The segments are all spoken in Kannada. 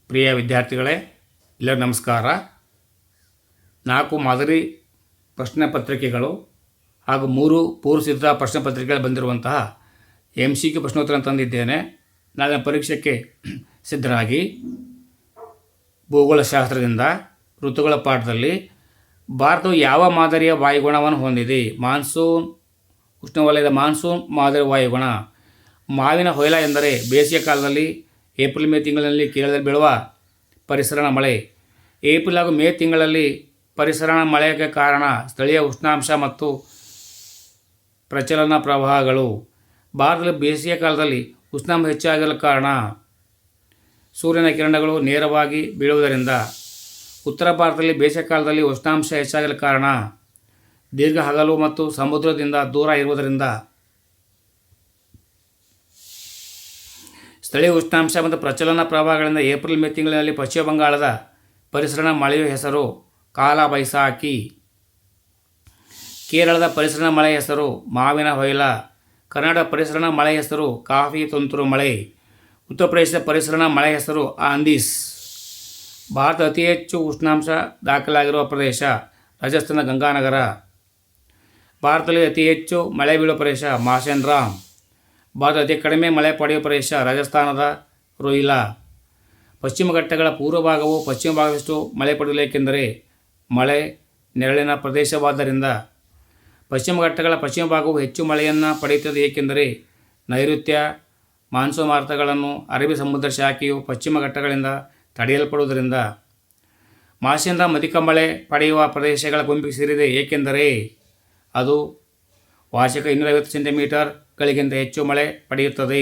ಪ್ರಿಯ ವಿದ್ಯಾರ್ಥಿಗಳೇ, ಎಲ್ಲರಿಗೂ ನಮಸ್ಕಾರ. 4 ಮಾದರಿ ಪ್ರಶ್ನೆ ಪತ್ರಿಕೆಗಳು ಹಾಗೂ 3 ಪೂರ್ವಸಿದ್ಧ ಪ್ರಶ್ನೆ ಪತ್ರಿಕೆಗಳು ಬಂದಿರುವಂತಹ MCQ ಪ್ರಶ್ನೋತ್ತರ ತಂದಿದ್ದೇನೆ. ನಾಳೆ ಪರೀಕ್ಷೆಗೆ ಸಿದ್ಧರಾಗಿ. ಭೂಗೋಳಶಾಸ್ತ್ರದಿಂದ ಋತುಗಳ ಪಾಠದಲ್ಲಿ ಭಾರತವು ಯಾವ ಮಾದರಿಯ ವಾಯುಗುಣವನ್ನು ಹೊಂದಿದೆ? ಮಾನ್ಸೂನ್, ಉಷ್ಣವಲಯದ ಮಾನ್ಸೂನ್ ಮಾದರಿ ವಾಯುಗುಣ. ಮಾವಿನ ಹೊಯ್ಲ ಎಂದರೆ ಬೇಸಿಗೆ ಕಾಲದಲ್ಲಿ ಏಪ್ರಿಲ್ ಮೇ ತಿಂಗಳಿನಲ್ಲಿ ಕೇರಳದಲ್ಲಿ ಬೀಳುವ ಪರಿಸರಣ ಮಳೆ. ಏಪ್ರಿಲ್ ಹಾಗೂ ಮೇ ತಿಂಗಳಲ್ಲಿ ಪರಿಸರಣ ಮಳೆಗೆ ಕಾರಣ ಸ್ಥಳೀಯ ಉಷ್ಣಾಂಶ ಮತ್ತು ಪ್ರಚಲನ ಪ್ರವಾಹಗಳು. ಭಾರತದಲ್ಲಿ ಬೇಸಿಗೆ ಕಾಲದಲ್ಲಿ ಉಷ್ಣಾಂಶ ಹೆಚ್ಚಾಗಲು ಕಾರಣ ಸೂರ್ಯನ ಕಿರಣಗಳು ನೇರವಾಗಿ ಬೀಳುವುದರಿಂದ. ಉತ್ತರ ಭಾರತದಲ್ಲಿ ಬೇಸಿಗೆ ಕಾಲದಲ್ಲಿ ಉಷ್ಣಾಂಶ ಹೆಚ್ಚಾಗಲು ಕಾರಣ ದೀರ್ಘ ಹಗಲು ಮತ್ತು ಸಮುದ್ರದಿಂದ ದೂರ ಇರುವುದರಿಂದ. ಸ್ಥಳೀಯ ಉಷ್ಣಾಂಶ ಮತ್ತು ಪ್ರಚಲನ ಪ್ರವಾಹಗಳಿಂದ ಏಪ್ರಿಲ್ ಮೇ ತಿಂಗಳಿನಲ್ಲಿ ಪಶ್ಚಿಮ ಬಂಗಾಳದ ಪರಿಸರಣ ಮಳೆಯ ಹೆಸರು ಕಾಲ ಬೈಸಾಖಿ. ಕೇರಳದ ಪರಿಸರಣ ಮಳೆಯ ಹೆಸರು ಮಾವಿನ ಹೊಯ್ಲ. ಕರ್ನಾಟಕ ಪರಿಸರಣ ಮಳೆಯ ಹೆಸರು ಕಾಫಿ ತುಂತುರು ಮಳೆ. ಉತ್ತರ ಪ್ರದೇಶದ ಪರಿಸರಣ ಮಳೆಯ ಹೆಸರು ಆಂದೀಸ್. ಭಾರತ ಅತಿ ಹೆಚ್ಚು ಉಷ್ಣಾಂಶ ದಾಖಲಾಗಿರುವ ಪ್ರದೇಶ ರಾಜಸ್ಥಾನ ಗಂಗಾನಗರ. ಭಾರತದಲ್ಲಿ ಅತಿ ಹೆಚ್ಚು ಮಳೆ ಬೀಳುವ ಪ್ರದೇಶ ಮಾಸೇಂದ್ರಾಮ್. ಭಾರತ ಅತಿ ಕಡಿಮೆ ಮಳೆ ಪಡೆಯುವ ಪ್ರದೇಶ ರಾಜಸ್ಥಾನದ ರೋಹಿಲಾ. ಪಶ್ಚಿಮ ಘಟ್ಟಗಳ ಪೂರ್ವ ಭಾಗವು ಪಶ್ಚಿಮ ಭಾಗದಷ್ಟು ಮಳೆ ಪಡೆಯಲು, ಏಕೆಂದರೆ ಮಳೆ ನೆರಳಿನ ಪ್ರದೇಶವಾದ್ದರಿಂದ. ಪಶ್ಚಿಮ ಘಟ್ಟಗಳ ಪಶ್ಚಿಮ ಭಾಗವು ಹೆಚ್ಚು ಮಳೆಯನ್ನು ಪಡೆಯುತ್ತದೆ, ಏಕೆಂದರೆ ನೈಋತ್ಯ ಮಾನ್ಸೂನ್ ಮಾರುತಗಳನ್ನು ಅರಬ್ಬಿ ಸಮುದ್ರ ಶಾಖೆಯು ಪಶ್ಚಿಮ ಘಟ್ಟಗಳಿಂದ ತಡೆಯಲ್ಪಡುವುದರಿಂದ. ಮಾಸೇಂದ್ರಾಮ್ ಅಧಿಕ ಮಳೆ ಪಡೆಯುವ ಪ್ರದೇಶಗಳ ಗುಂಪಿಗೆ ಸೇರಿದೆ, ಏಕೆಂದರೆ ಅದು ವಾರ್ಷಿಕ 250 ಸೆಂಟಿಮೀಟರ್ಗಳಿಗಿಂತ ಹೆಚ್ಚು ಮಳೆ ಪಡೆಯುತ್ತದೆ.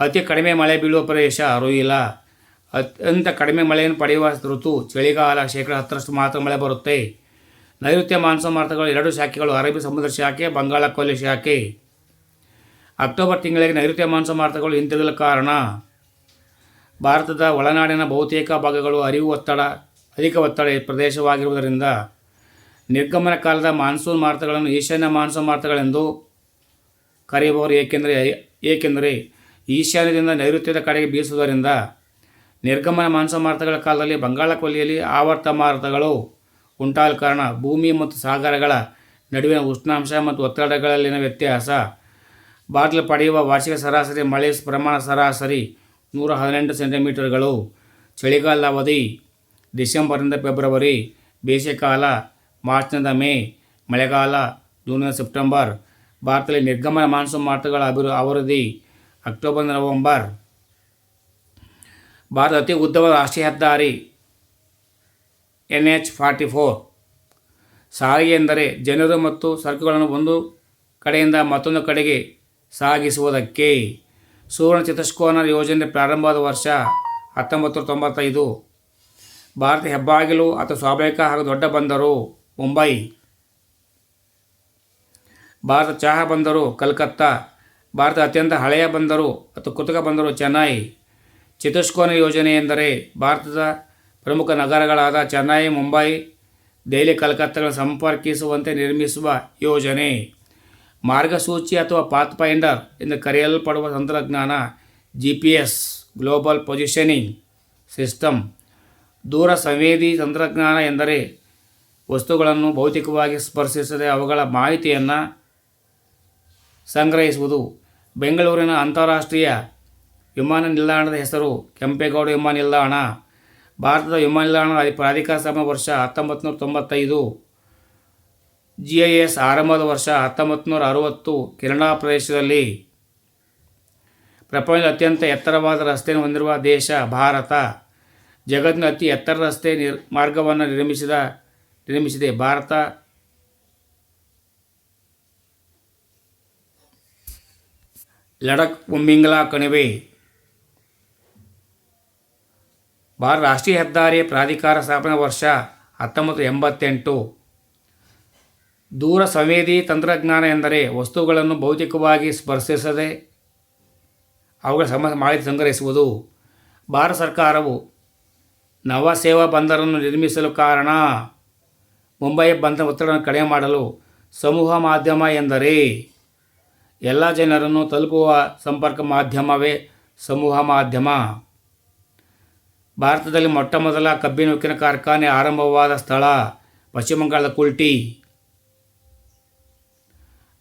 ಅತಿ ಕಡಿಮೆ ಮಳೆ ಬೀಳುವ ಪ್ರದೇಶ ರೋಹಿಲಾ. ಅತ್ಯಂತ ಕಡಿಮೆ ಮಳೆಯನ್ನು ಪಡೆಯುವ ಋತು ಚಳಿಗಾಲ. 10% ಮಾತ್ರ ಮಳೆ ಬರುತ್ತೆ. ನೈಋತ್ಯ ಮಾನ್ಸೂನ್ ಮಾರುತಗಳು 2 ಶಾಖೆಗಳು, ಅರಬ್ಬಿ ಸಮುದ್ರ ಶಾಖೆ, ಬಂಗಾಳ ಕೊಲ್ಲಿ ಶಾಖೆ. ಅಕ್ಟೋಬರ್ ತಿಂಗಳಿಗೆ ನೈಋತ್ಯ ಮಾನ್ಸೂನ್ ಮಾರುತಗಳು ಹಿಂತಿರುಗಲು ಕಾರಣ ಭಾರತದ ಒಳನಾಡಿನ ಬಹುತೇಕ ಭಾಗಗಳು ಅಧಿಕ ಒತ್ತಡ ಪ್ರದೇಶವಾಗಿರುವುದರಿಂದ. ನಿರ್ಗಮನ ಕಾಲದ ಮಾನ್ಸೂನ್ ಮಾರುತಗಳನ್ನು ಈಶಾನ್ಯ ಮಾನ್ಸೂನ್ ಮಾರುತಗಳೆಂದು ಕರೆಯಬಹುದು, ಏಕೆಂದರೆ ಈಶಾನ್ಯದಿಂದ ನೈಋತ್ಯದ ಕಡೆಗೆ ಬೀಸುವುದರಿಂದ. ನಿರ್ಗಮನ ಮಾನ್ಸೂನ್ ಮಾರುತಗಳ ಕಾಲದಲ್ಲಿ ಬಂಗಾಳ ಕೊಲ್ಲಿಯಲ್ಲಿ ಆವರ್ತ ಮಾರುತಗಳು ಉಂಟಾಗಲು ಕಾರಣ ಭೂಮಿ ಮತ್ತು ಸಾಗರಗಳ ನಡುವಿನ ಉಷ್ಣಾಂಶ ಮತ್ತು ಒತ್ತಡಗಳಲ್ಲಿನ ವ್ಯತ್ಯಾಸ. ಭಾರತದಲ್ಲಿ ಪಡೆಯುವ ವಾರ್ಷಿಕ ಸರಾಸರಿ ಮಳೆ ಪ್ರಮಾಣ ಸರಾಸರಿ 118 ಸೆಂಟಿಮೀಟರ್ಗಳು. ಚಳಿಗಾಲದ ಅವಧಿ ಡಿಸೆಂಬರ್ನಿಂದ ಫೆಬ್ರವರಿ. ಬೇಸಿಗೆಕಾಲ ಮಾರ್ಚ್ನಿಂದ ಮೇ. ಮಳೆಗಾಲ ಜೂನ್ನಿಂದ ಸೆಪ್ಟೆಂಬರ್. ಭಾರತದಲ್ಲಿ ನಿರ್ಗಮನ ಮಾನ್ಸೂನ್ ಮಾರುತಗಳ ಅವಧಿ ಅಕ್ಟೋಬರ್ನಿಂದ ನವೆಂಬರ್. ಭಾರತದ ಅತಿ ಉದ್ದವಾದ ರಾಷ್ಟ್ರೀಯ ಹೆದ್ದಾರಿ NH-44. ಸಾರಿಗೆ ಎಂದರೆ ಜನರು ಮತ್ತು ಸರಕುಗಳನ್ನು ಒಂದು ಕಡೆಯಿಂದ ಮತ್ತೊಂದು ಕಡೆಗೆ ಸಾಗಿಸುವುದಕ್ಕೆ. ಸುವರ್ಣ ಚತುಷ್ಕೋನ ಯೋಜನೆ ಪ್ರಾರಂಭವಾದ ವರ್ಷ 1995. ಭಾರತ ಹೆಬ್ಬಾಗಿಲು ಅಥವಾ ಸ್ವಾಭಾವಿಕ ಹಾಗೂ ದೊಡ್ಡ ಬಂದರು ಮುಂಬೈ. ಭಾರತ ಚಹಾ ಬಂದರು ಕಲ್ಕತ್ತಾ. ಭಾರತ ಅತ್ಯಂತ ಹಳೆಯ ಬಂದರು ಅಥವಾ ಕೃತಕ ಬಂದರು ಚೆನ್ನೈ. ಚತುಷ್ಕೋನ ಯೋಜನೆ ಎಂದರೆ ಭಾರತದ ಪ್ರಮುಖ ನಗರಗಳಾದ ಚೆನ್ನೈ, ಮುಂಬೈ, ದೆಹಲಿ, ಕಲ್ಕತ್ತಾಗಳನ್ನು ಸಂಪರ್ಕಿಸುವಂತೆ ನಿರ್ಮಿಸುವ ಯೋಜನೆ. ಮಾರ್ಗಸೂಚಿ ಅಥವಾ ಪಾತ್ಫೈಂಡರ್ ಎಂದು ಕರೆಯಲ್ಪಡುವ ತಂತ್ರಜ್ಞಾನ GPS ಗ್ಲೋಬಲ್ ಪೊಸಿಷನಿಂಗ್ ಸಿಸ್ಟಮ್. ದೂರ ಸಂವೇದಿ ತಂತ್ರಜ್ಞಾನ ಎಂದರೆ ವಸ್ತುಗಳನ್ನು ಭೌತಿಕವಾಗಿ ಸ್ಪರ್ಶಿಸದೆ ಅವುಗಳ ಮಾಹಿತಿಯನ್ನು ಸಂಗ್ರಹಿಸುವುದು. ಬೆಂಗಳೂರಿನ ಅಂತಾರಾಷ್ಟ್ರೀಯ ವಿಮಾನ ನಿಲ್ದಾಣದ ಹೆಸರು ಕೆಂಪೇಗೌಡ ವಿಮಾನ ನಿಲ್ದಾಣ. ಭಾರತದ ವಿಮಾನ ನಿಲ್ದಾಣ ಪ್ರಾಧಿಕಾರ ಸ್ಥಾಪನೆ ವರ್ಷ 1995. GIS ಆರಂಭದ ವರ್ಷ 1960. ಕೆನಡಾ ಪ್ರದೇಶದಲ್ಲಿ. ಪ್ರಪಂಚದ ಅತ್ಯಂತ ಎತ್ತರವಾದ ರಸ್ತೆಯನ್ನು ಹೊಂದಿರುವ ದೇಶ ಭಾರತ. ಜಗತ್ತಿನ ಅತಿ ಎತ್ತರ ರಸ್ತೆ ಮಾರ್ಗವನ್ನು ನಿರ್ಮಿಸಿದೆ ಭಾರತ. ಲಡಖ್ ಉಮ್ಮಿಂಗ್ಲಾ ಕಣಿವೆ. ಭಾರತ ರಾಷ್ಟ್ರೀಯ ಹೆದ್ದಾರಿ ಪ್ರಾಧಿಕಾರ ಸ್ಥಾಪನೆ ವರ್ಷ 1988. ದೂರ ಸಂವೇದಿ ತಂತ್ರಜ್ಞಾನ ಎಂದರೆ ವಸ್ತುಗಳನ್ನು ಭೌತಿಕವಾಗಿ ಸ್ಪರ್ಶಿಸದೆ ಅವುಗಳ ಮಾಹಿತಿ ಸಂಗ್ರಹಿಸುವುದು. ಭಾರತ ಸರ್ಕಾರವು ನವಸೇವಾ ಬಂದರನ್ನು ನಿರ್ಮಿಸಲು ಕಾರಣ ಮುಂಬೈ ಬಂದರ ಒತ್ತಡವನ್ನು ಕಡಿಮೆ ಮಾಡಲು. ಸಮೂಹ ಮಾಧ್ಯಮ ಎಂದರೆ ಎಲ್ಲ ಜನರನ್ನು ತಲುಪುವ ಸಂಪರ್ಕ ಮಾಧ್ಯಮವೇ ಸಮೂಹ ಮಾಧ್ಯಮ. ಭಾರತದಲ್ಲಿ ಮೊಟ್ಟಮೊದಲ ಕಬ್ಬಿನ ಉಕ್ಕಿನ ಕಾರ್ಖಾನೆ ಆರಂಭವಾದ ಸ್ಥಳ ಪಶ್ಚಿಮ ಬಂಗಾಳದ ಕುಲ್ಟಿ.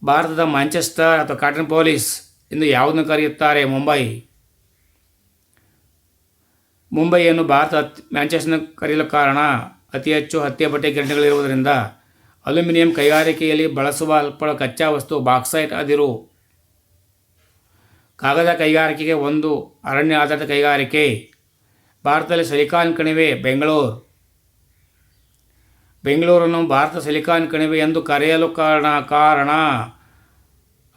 ಭಾರತದ ಮ್ಯಾಂಚೆಸ್ಟರ್ ಅಥವಾ ಕಾಟನ್ ಪೋಲಿಸ್ ಎಂದು ಯಾವುದನ್ನು ಕರೆಯುತ್ತಾರೆ? ಮುಂಬೈ. ಮುಂಬೈಯನ್ನು ಮ್ಯಾಂಚೆಸ್ಟರ್ ಕರೆಯಲು ಕಾರಣ ಅತಿ ಹೆಚ್ಚು ಹತ್ತಿಯ ಬಟ್ಟೆ ಗಿರಣಿಗಳಿರುವುದರಿಂದ. ಅಲ್ಯೂಮಿನಿಯಂ ಕೈಗಾರಿಕೆಯಲ್ಲಿ ಬಳಸುವ ಅಲ್ಪ ಕಚ್ಚಾ ವಸ್ತು ಬಾಕ್ಸೈಟ್ ಅದಿರು. ಕಾಗದ ಕೈಗಾರಿಕೆಗೆ ಒಂದು ಅರಣ್ಯ ಆಧಾರಿತ ಕೈಗಾರಿಕೆ. ಭಾರತದಲ್ಲಿ ಸಿಲಿಕಾನ್ ಕಣಿವೆ ಬೆಂಗಳೂರನ್ನು ಭಾರತ ಸಿಲಿಕಾನ್ ಕಣಿವೆ ಎಂದು ಕರೆಯಲು ಕಾರಣ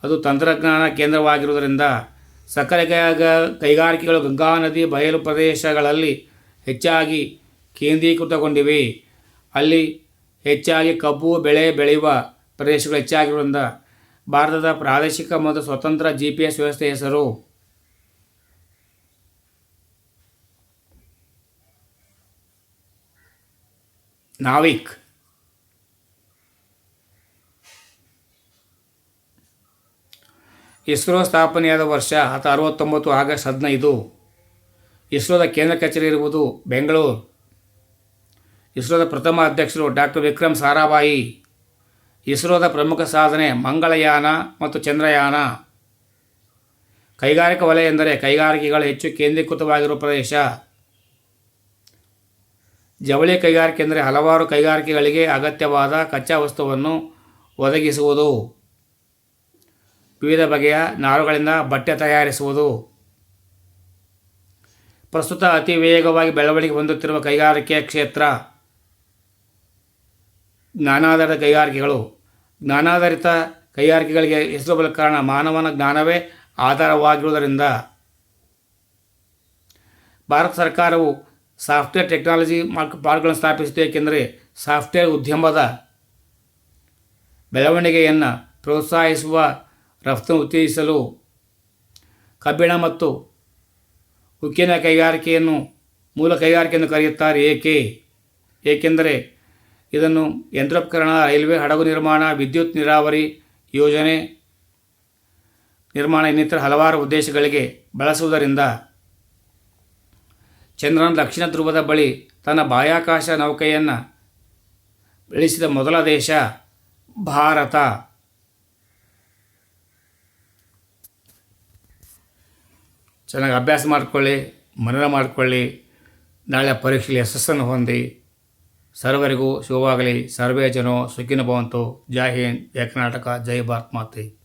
ಅದು ತಂತ್ರಜ್ಞಾನ ಕೇಂದ್ರವಾಗಿರುವುದರಿಂದ. ಸಕ್ಕರೆ ಕೈಗಾರಿಕೆಗಳು ಗಂಗಾ ನದಿ ಬಯಲು ಪ್ರದೇಶಗಳಲ್ಲಿ ಹೆಚ್ಚಾಗಿ ಕೇಂದ್ರೀಕೃತಗೊಂಡಿವೆ. ಅಲ್ಲಿ ಹೆಚ್ಚಾಗಿ ಕಬ್ಬು ಬೆಳೆಯುವ ಪ್ರದೇಶಗಳು ಹೆಚ್ಚಾಗಿರುವುದರಿಂದ. ಭಾರತದ ಪ್ರಾದೇಶಿಕ ಮತ್ತು ಸ್ವತಂತ್ರ GPS ವ್ಯವಸ್ಥೆ ಹೆಸರು? ನಾವಿಕ್. ಇಸ್ರೋ ಸ್ಥಾಪನೆಯಾದ ವರ್ಷ 1969 ಆಗಸ್ಟ್ 15. ಇಸ್ರೋದ ಕೇಂದ್ರ ಕಚೇರಿ ಇರುವುದು ಬೆಂಗಳೂರು. ಇಸ್ರೋದ ಪ್ರಥಮ ಅಧ್ಯಕ್ಷರು ಡಾಕ್ಟರ್ ವಿಕ್ರಮ್ ಸಾರಾಭಾಯಿ. ಇಸ್ರೋದ ಪ್ರಮುಖ ಸಾಧನೆ ಮಂಗಳಯಾನ ಮತ್ತು ಚಂದ್ರಯಾನ. ಕೈಗಾರಿಕಾ ವಲಯ ಎಂದರೆ ಕೈಗಾರಿಕೆಗಳು ಹೆಚ್ಚು ಕೇಂದ್ರೀಕೃತವಾಗಿರುವ ಪ್ರದೇಶ. ಜವಳಿ ಕೈಗಾರಿಕೆ ಎಂದರೆ ಹಲವಾರು ಕೈಗಾರಿಕೆಗಳಿಗೆ ಅಗತ್ಯವಾದ ಕಚ್ಚಾ ವಸ್ತುವನ್ನು ಒದಗಿಸುವುದು. ವಿವಿಧ ಬಗೆಯ ನಾರುಗಳಿಂದ ಬಟ್ಟೆ ತಯಾರಿಸುವುದು. ಪ್ರಸ್ತುತ ಅತಿ ವೇಗವಾಗಿ ಬೆಳವಣಿಗೆ ಹೊಂದುತ್ತಿರುವ ಕೈಗಾರಿಕೆಯ ಕ್ಷೇತ್ರ ಜ್ಞಾನಾಧಾರಿತ ಕೈಗಾರಿಕೆಗಳು. ಜ್ಞಾನಾಧಾರಿತ ಕೈಗಾರಿಕೆಗಳಿಗೆ ಹೆಸರು ಬರಲು ಕಾರಣ ಮಾನವನ ಜ್ಞಾನವೇ ಆಧಾರವಾಗಿರುವುದರಿಂದ. ಭಾರತ ಸರ್ಕಾರವು ಸಾಫ್ಟ್ವೇರ್ ಟೆಕ್ನಾಲಜಿ ಪಾರ್ಕ್ಗಳನ್ನು ಸ್ಥಾಪಿಸಿತು, ಏಕೆಂದರೆ ಸಾಫ್ಟ್ವೇರ್ ಉದ್ಯಮದ ಬೆಳವಣಿಗೆಯನ್ನು ಪ್ರೋತ್ಸಾಹಿಸುವ ರಫ್ತು ಉತ್ತೇಜಿಸಲು. ಕಬ್ಬಿಣ ಮತ್ತು ಉಕ್ಕಿನ ಕೈಗಾರಿಕೆಯನ್ನು ಮೂಲ ಕೈಗಾರಿಕೆಯನ್ನು ಕರೆಯುತ್ತಾರೆ. ಏಕೆಂದರೆ ಇದನ್ನು ಯಂತ್ರೋಪಕರಣ, ರೈಲ್ವೆ, ಹಡಗು ನಿರ್ಮಾಣ, ವಿದ್ಯುತ್ ನೀರಾವರಿ ಯೋಜನೆ ನಿರ್ಮಾಣ ಇನ್ನಿತರ ಹಲವಾರು ಉದ್ದೇಶಗಳಿಗೆ ಬಳಸುವುದರಿಂದ. ಚಂದ್ರನ ದಕ್ಷಿಣ ಧ್ರುವದ ಬಳಿ ತನ್ನ ಬಾಹ್ಯಾಕಾಶ ನೌಕೆಯನ್ನು ಇಳಿಸಿದ ಮೊದಲ ದೇಶ ಭಾರತ. ಚೆನ್ನಾಗಿ ಅಭ್ಯಾಸ ಮಾಡಿಕೊಳ್ಳಿ, ಮನನ ಮಾಡಿಕೊಳ್ಳಿ. ನಾಳೆ ಪರೀಕ್ಷೆಯಲ್ಲಿ ಯಶಸ್ಸನ್ನು ಹೊಂದಿ. ಸರ್ವರಿಗೂ ಶುಭವಾಗಲಿ. ಸರ್ವೇ ಜನೋ ಸುಖಿನೋ ಭವಂತು. ಜೈ ಹಿಂದ್, ಜೈ ಕರ್ನಾಟಕ, ಜೈ ಭಾರತ್ ಮಾತೆ.